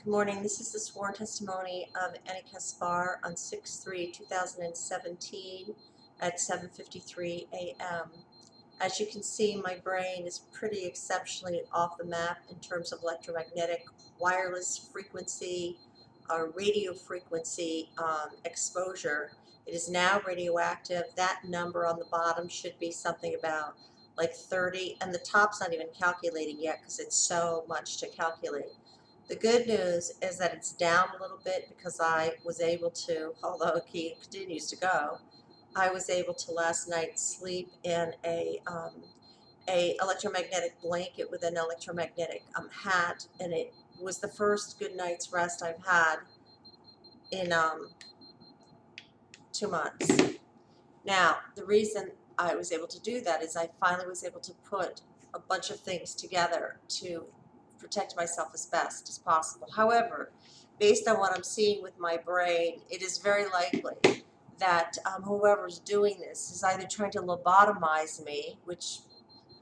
Good morning. This is the sworn testimony of AniKaspar on 6/3/2017 at 7:53 a.m. As you can see, my brain is pretty exceptionally off the map in terms of electromagnetic, wireless frequency, radio frequency exposure. It is now radioactive. That number on the bottom should be something about like 30, and the top's not even calculating yet because it's so much to calculate. The good news is that it's down a little bit because I was able to, although he continues to go, I was able to last night sleep in a electromagnetic blanket with an electromagnetic hat, and it was the first good night's rest I've had in 2 months. Now, the reason I was able to do that is I finally was able to put a bunch of things together to protect myself as best as possible. However, based on what I'm seeing with my brain, it is very likely that whoever's doing this is either trying to lobotomize me, which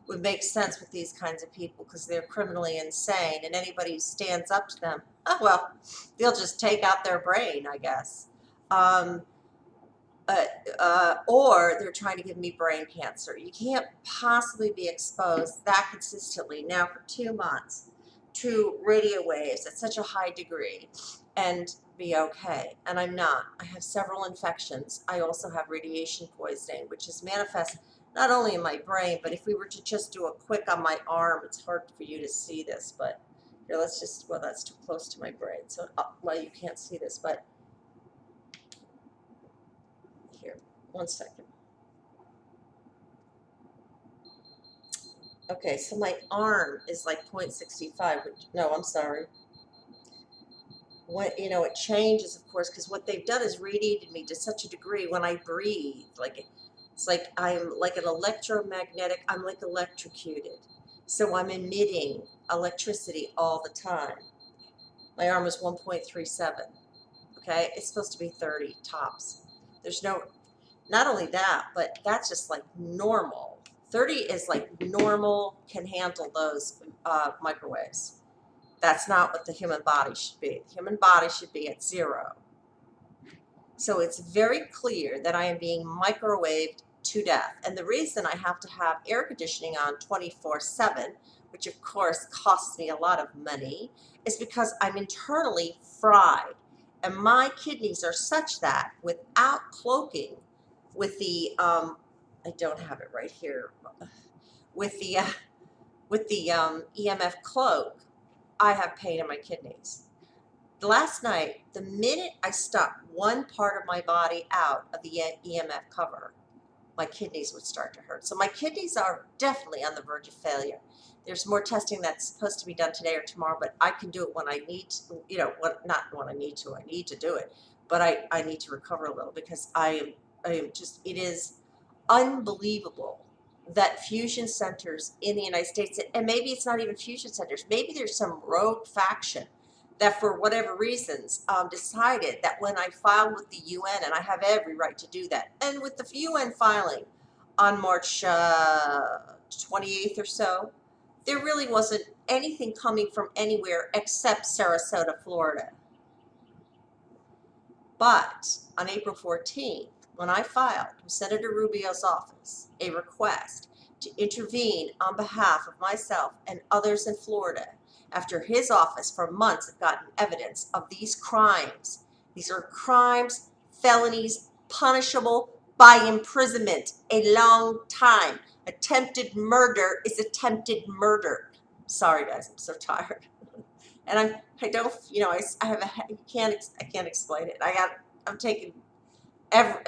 would make sense with these kinds of people because they're criminally insane, and anybody who stands up to them, oh, well, they'll just take out their brain, I guess. Or they're trying to give me brain cancer. You can't possibly be exposed that consistently now for 2 months to radio waves at such a high degree and be okay. And I'm not. I have several infections. I also have radiation poisoning, which is manifest not only in my brain, but if we were to just do a quick on my arm, it's hard for you to see this, but here, let's just, well, that's too close to my brain, so, well, you can't see this, but here, 1 second. Okay, so my arm is like 0.65, which, no, I'm sorry. What, it changes, of course, because what they've done is radiated me to such a degree when I breathe, like, it's like I'm like an electromagnetic, I'm like electrocuted. So I'm emitting electricity all the time. My arm is 1.37, okay? It's supposed to be 30 tops. There's no, not only that, but that's just like normal. 30 is like normal, can handle those microwaves. That's not what the human body should be. The human body should be at 0. So it's very clear that I am being microwaved to death. And the reason I have to have air conditioning on 24/7, which of course costs me a lot of money, is because I'm internally fried. And my kidneys are such that without cloaking with the, I don't have it right here, with the EMF cloak, I have pain in my kidneys. Last night, the minute I stuck one part of my body out of the EMF cover, my kidneys would start to hurt. So my kidneys are definitely on the verge of failure. There's more testing that's supposed to be done today or tomorrow, but I can do it when I need to, not when I need to do it, but I need to recover a little because I am just, it is unbelievable that fusion centers in the United States, and maybe it's not even fusion centers, maybe there's some rogue faction that for whatever reasons decided that when I filed with the UN, and I have every right to do that, and with the UN filing on March 28th or so, there really wasn't anything coming from anywhere except Sarasota, Florida. But on April 14th, when I filed with Senator Rubio's office a request to intervene on behalf of myself and others in Florida, after his office for months had gotten evidence of these crimes. These are crimes, felonies, punishable by imprisonment, a long time. Attempted murder is attempted murder. Sorry guys, I'm so tired. And I don't, I have I can't explain it. I'm taking I've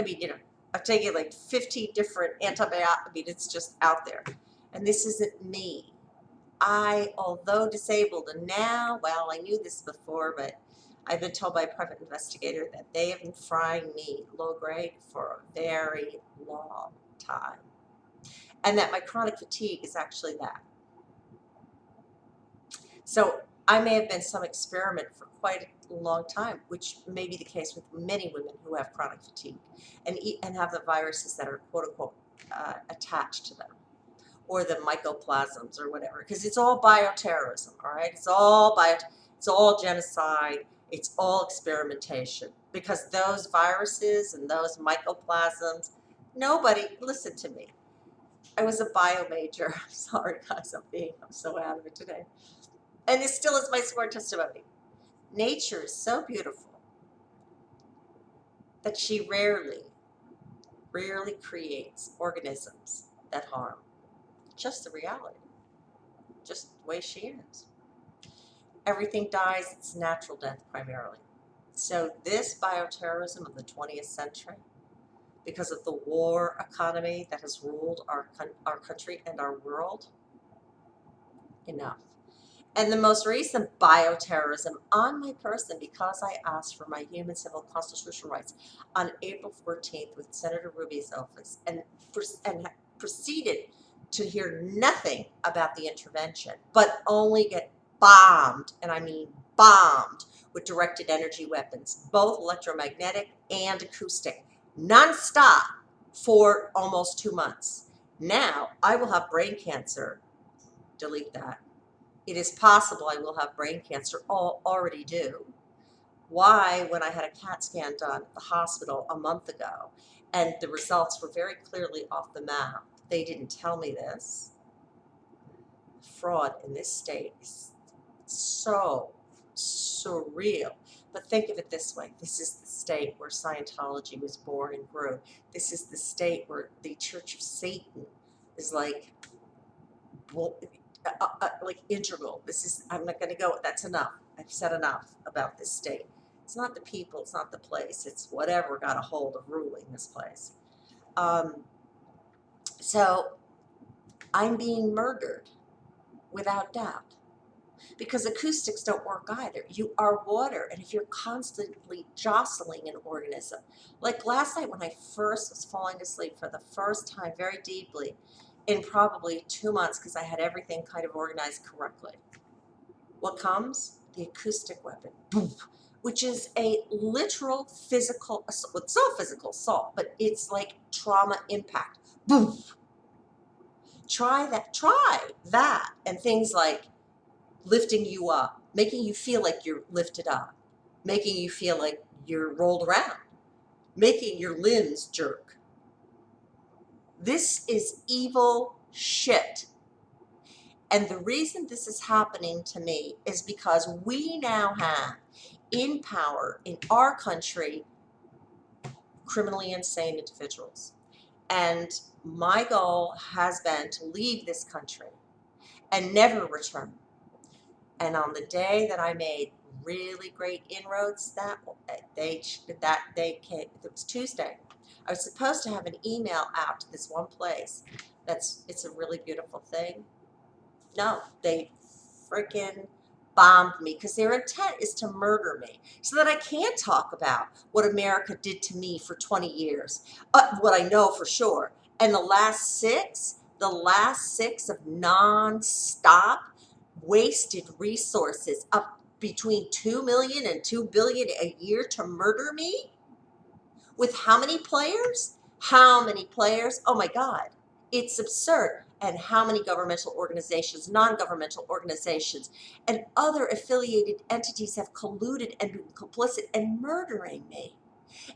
taken like 50 different antibiotics. It's just out there. And this isn't me. I, although disabled, and now, well, I knew this before, but I've been told by a private investigator that they have been frying me low grade for a very long time. And that my chronic fatigue is actually that. So I may have been some experiment for quite a long time, which may be the case with many women who have chronic fatigue and have the viruses that are quote unquote attached to them, or the mycoplasms or whatever, because it's all bioterrorism, all right? It's all It's all genocide. It's all experimentation, because those viruses and those mycoplasms, nobody, listen to me. I was a bio major. I'm sorry, guys, I'm so out of it today. And it still is my sworn testimony. Nature is so beautiful that she rarely creates organisms that harm. Just the reality. Just the way she is. Everything dies, it's natural death primarily. So this bioterrorism of the 20th century, because of the war economy that has ruled our country and our world, enough. And the most recent bioterrorism on my person, because I asked for my human, civil, constitutional rights on April 14th with Senator Rubio's office, and proceeded to hear nothing about the intervention, but only get bombed, and I mean bombed, with directed energy weapons, both electromagnetic and acoustic, nonstop for almost 2 months. Now I will have brain cancer. Delete that. It is possible I will have brain cancer, already do. Why, when I had a CAT scan done at the hospital a month ago, and the results were very clearly off the map, they didn't tell me this. Fraud in this state is so surreal. But think of it this way. This is the state where Scientology was born and grew. This is the state where the Church of Satan is like, well, like integral. This is, I'm not going to go, that's enough. I've said enough about this state. It's not the people, it's not the place, it's whatever got a hold of ruling this place. So I'm being murdered without doubt, because acoustics don't work either. You are water, and if you're constantly jostling an organism, like last night when I first was falling asleep for the first time very deeply in probably 2 months, because I had everything kind of organized correctly. What comes? The acoustic weapon, boom, which is a literal physical assault. It's not physical assault, but it's like trauma impact. Boom. Try that, and things like lifting you up, making you feel like you're lifted up, making you feel like you're rolled around, making your limbs jerk. This is evil shit. And the reason this is happening to me is because we now have in power in our country criminally insane individuals. And my goal has been to leave this country and never return. And on the day that I made really great inroads, that day came, it was Tuesday. I was supposed to have an email out to this one place it's a really beautiful thing. No, they freaking bombed me, because their intent is to murder me so that I can't talk about what America did to me for 20 years, what I know for sure. And the last six of non-stop wasted resources of between 2 million and 2 billion a year to murder me. With how many players? How many players? Oh my God, it's absurd. And how many governmental organizations, non-governmental organizations, and other affiliated entities have colluded and been complicit in murdering me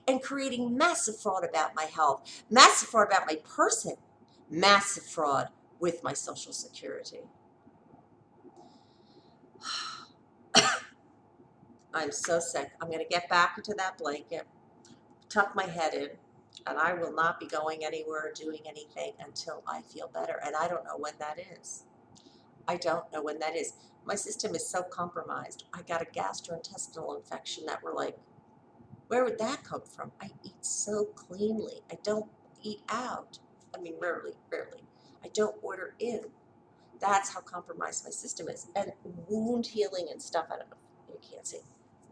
and creating massive fraud about my health, massive fraud about my person, massive fraud with my Social Security. I'm so sick. I'm going to get back into that blanket, tuck my head in, and I will not be going anywhere or doing anything until I feel better. And I don't know when that is. I don't know when that is. My system is so compromised. I got a gastrointestinal infection that we're like, where would that come from? I eat so cleanly. I don't eat out. I mean, rarely. I don't order in. That's how compromised my system is. And wound healing and stuff, I don't know. You can't see.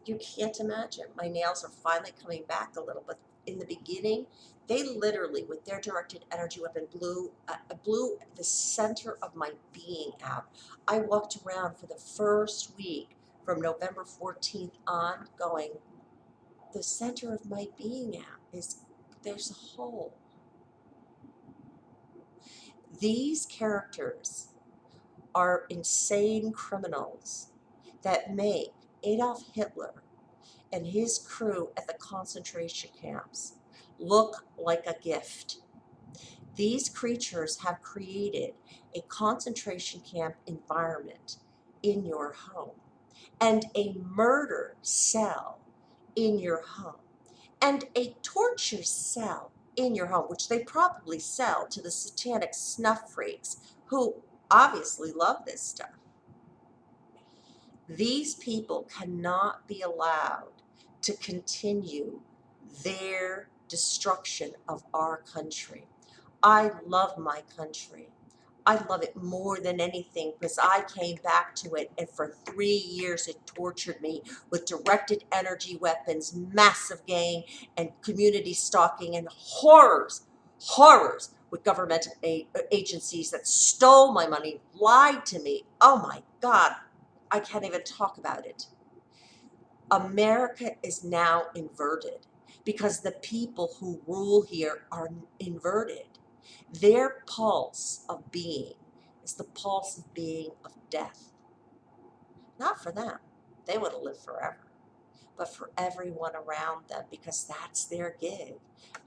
You can't imagine. My nails are finally coming back a little, but in the beginning, they literally, with their directed energy weapon, blew the center of my being out. I walked around for the first week from November 14th on going, the center of my being out is, there's a hole. These characters are insane criminals that make Adolf Hitler and his crew at the concentration camps look like a gift. These creatures have created a concentration camp environment in your home and a murder cell in your home and a torture cell in your home, which they probably sell to the satanic snuff freaks who obviously love this stuff. These people cannot be allowed to continue their destruction of our country. I love my country. I love it more than anything because I came back to it, and for 3 years it tortured me with directed energy weapons, massive gang and community stalking, and horrors with government agencies that stole my money, lied to me. Oh my God, I can't even talk about it. America is now inverted because the people who rule here are inverted. Their pulse of being is the pulse of being of death. Not for them. They would have lived forever. But for everyone around them, because that's their gig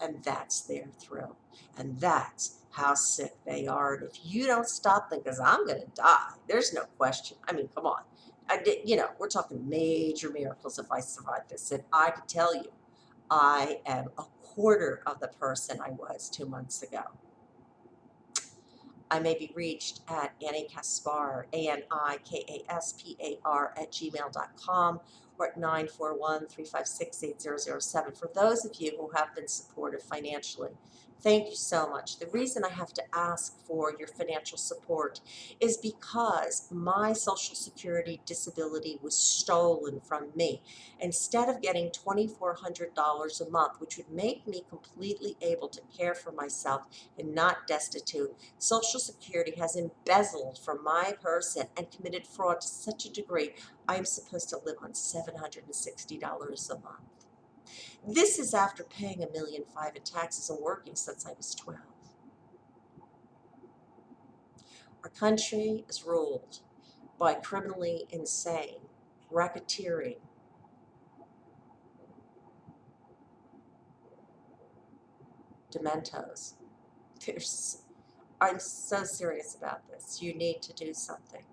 and that's their thrill. And that's how sick they are. And if you don't stop them, because I'm going to die, there's no question. I mean, come on. We're talking major miracles if I survive this. And I can tell you, I am a quarter of the person I was 2 months ago. I may be reached at AniKaspar, ANIKASPAR @gmail.com or at 941-356-8007. For those of you who have been supportive financially, thank you so much. The reason I have to ask for your financial support is because my Social Security disability was stolen from me. Instead of getting $2,400 a month, which would make me completely able to care for myself and not destitute, Social Security has embezzled from my person and committed fraud to such a degree I am supposed to live on $760 a month. This is after paying $1.5 million in taxes and working since I was 12. Our country is ruled by criminally insane, racketeering, dementos. I'm so serious about this. You need to do something.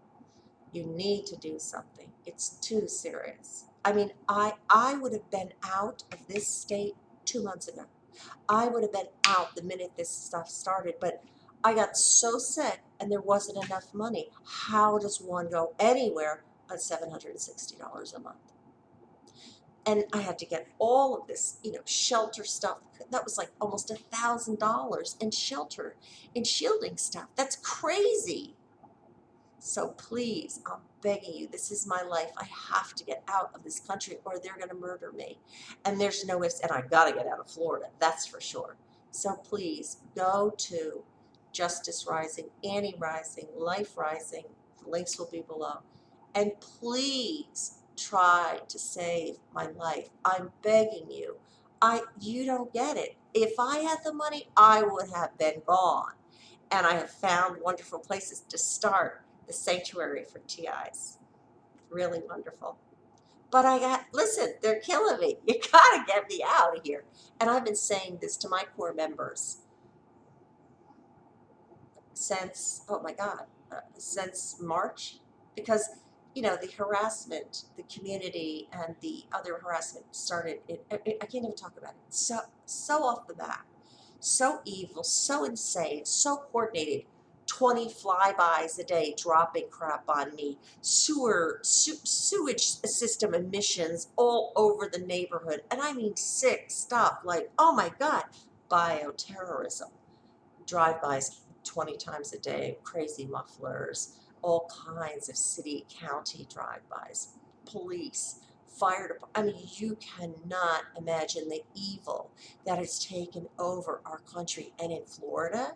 You need to do something. It's too serious. I mean, I would have been out of this state 2 months ago. I would have been out the minute this stuff started, but I got so sick and there wasn't enough money. How does one go anywhere on $760 a month? And I had to get all of this, shelter stuff. That was like almost $1,000 in shelter, in shielding stuff. That's crazy. So please, I'm begging you, this is my life. I have to get out of this country or they're going to murder me. And there's no ifs, and I got to get out of Florida, that's for sure. So please go to Justice Rising, Annie Rising, Life Rising. The links will be below. And please try to save my life. I'm begging you. You don't get it. If I had the money, I would have been gone. And I have found wonderful places to start. The sanctuary for TIs. Really wonderful. But listen, they're killing me. You gotta get me out of here. And I've been saying this to my core members since, oh my God, since March. Because, the harassment, the community, and the other harassment started, I can't even talk about it. So off the bat. So evil, so insane, so coordinated. 20 flybys a day dropping crap on me, sewage system emissions all over the neighborhood, and I mean sick stuff like, oh my God, bioterrorism, drive-bys 20 times a day, crazy mufflers, all kinds of city, county drive-bys, police, fire department. I mean, you cannot imagine the evil that has taken over our country. And in Florida,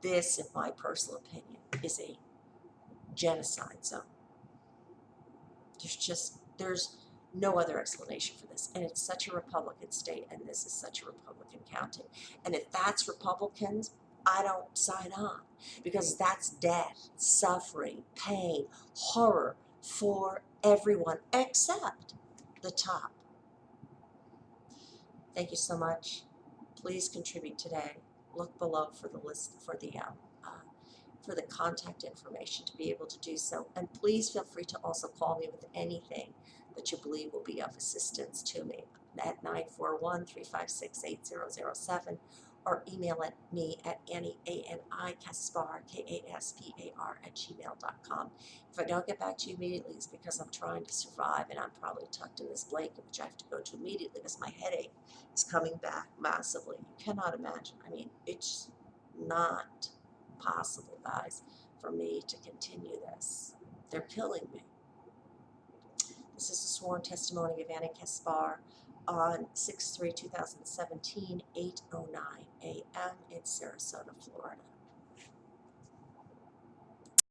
this, in my personal opinion, is a genocide zone. There's no other explanation for this. And it's such a Republican state, and this is such a Republican county. And if that's Republicans, I don't sign on, because that's death, suffering, pain, horror for everyone except the top. Thank you so much. Please contribute today. Look below for the list for the contact information to be able to do so. And please feel free to also call me with anything that you believe will be of assistance to me at 941-356-8007 or email at me at AniKaspar, Kaspar @gmail.com. If I don't get back to you immediately, it's because I'm trying to survive and I'm probably tucked in this blanket, which I have to go to immediately because my headache is coming back massively. You cannot imagine. I mean, it's not possible, guys, for me to continue this. They're killing me. This is a sworn testimony of AniKaspar on 6/3/2017, 8:09 a.m. in Sarasota, Florida.